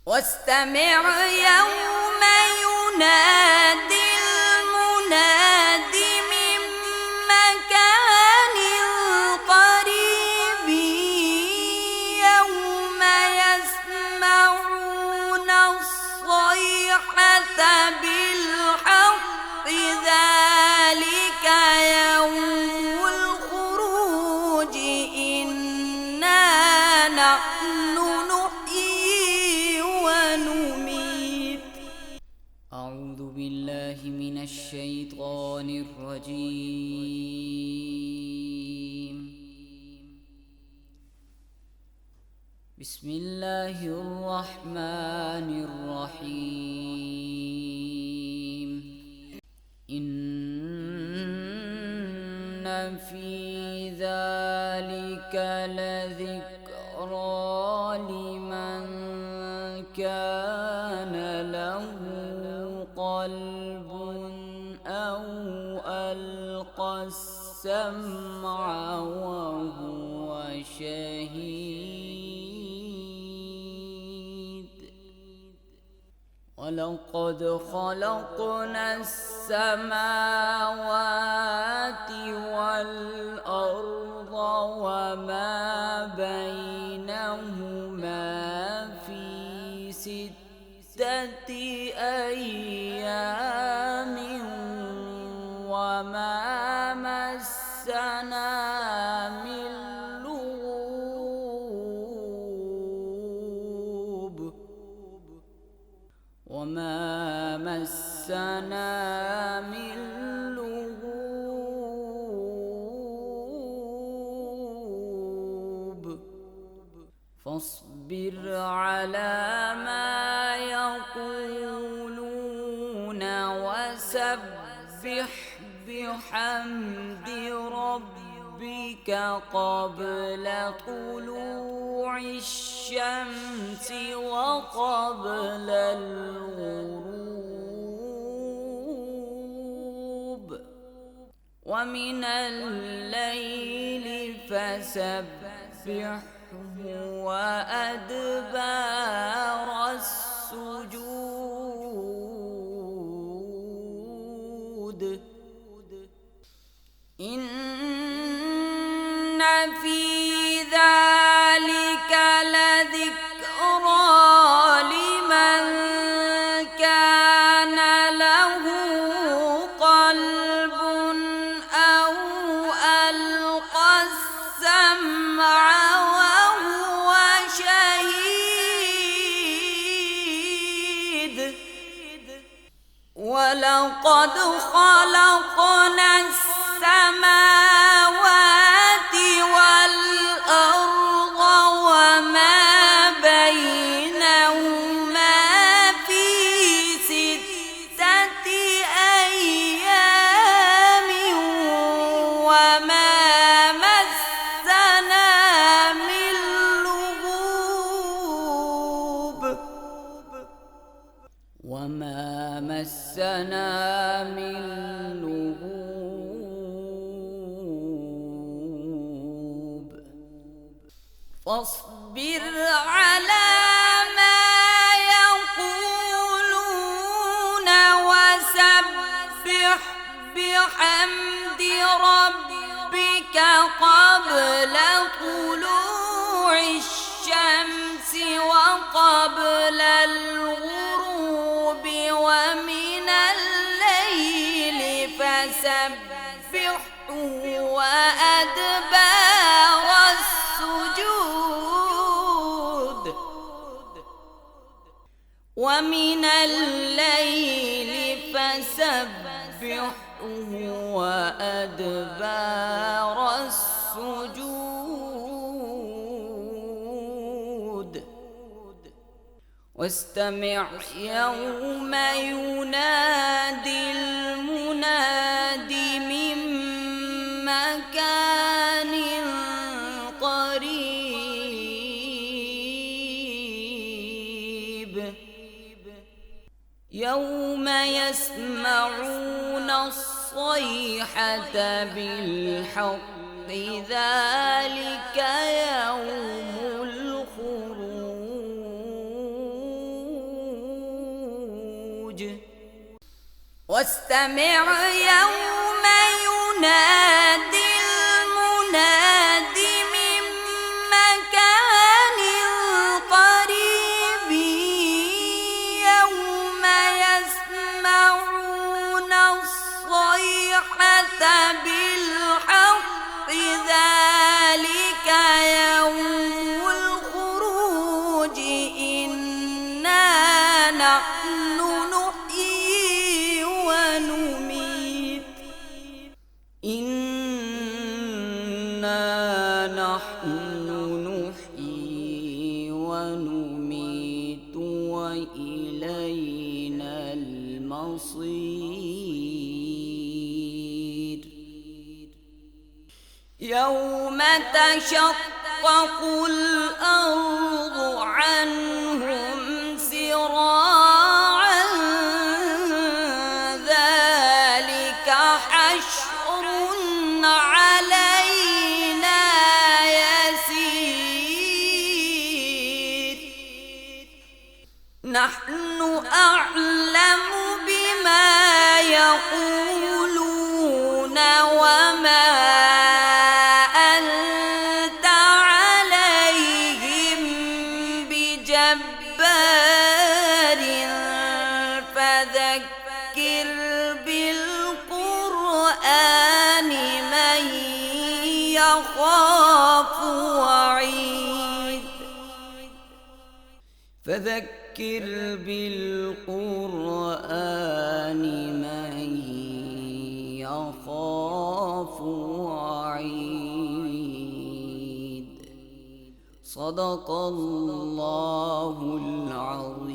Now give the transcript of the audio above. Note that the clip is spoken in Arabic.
واستمع يوم ينادي المناد من مكان قريب يوم يسمعون الصيحة بالحق ذلك يوم الخروج إنا نحن نحيي ونميت. أعوذ بالله من الشيطان الرجيم. بسم الله الرحمن الرحيم. إن في ذلك لذكرى لمن كان له قلب أو ألقى السمع وهو شهيد. ولقد خلقنا السماوات والأرض وما بينهما في 6 أيام وما مسنا من لغوب فاصبر على ما يقولون وسبح بحمد ربك قبل طلوع الشمس وقبل الغروب ومن الليل فسبحه وأدبار السجود. إن في ذلك لذكرى لمن كان له قلب أو ألقى السمع وهو شهيد. ولقد خلقنا السماوات والأرض وما بينهما في 6 أيام وما مسنا من لغوب فاصبر على ما يقولون وسبح بحمد ربك قبل طلوع الشمس وقبل الغروب ومن الليل فسبحه وأدبار السجود. ومن الليل فسبحه وأدبار السجود. واستمع يوم ينادي المناد من مكان قريب يوم يسمعون الصيحة بالحق ذلك يوم الخروج واستمع يوم ينادي المناد من مكان قريب يوم يسمعون الصيحة بالحق ذلك يوم الخروج إنا نحن نحيي ونميت وإلينا المصير يوم تشقق الأرض عنهم سراعا ذلك حشر علينا يسير نحن أعلم بما يقولون وما أنت عليهم بجبار فذكر بالقرآن من يخاف وعيد فذكر بالقرآن من يخاف وعيد صدق الله العظيم.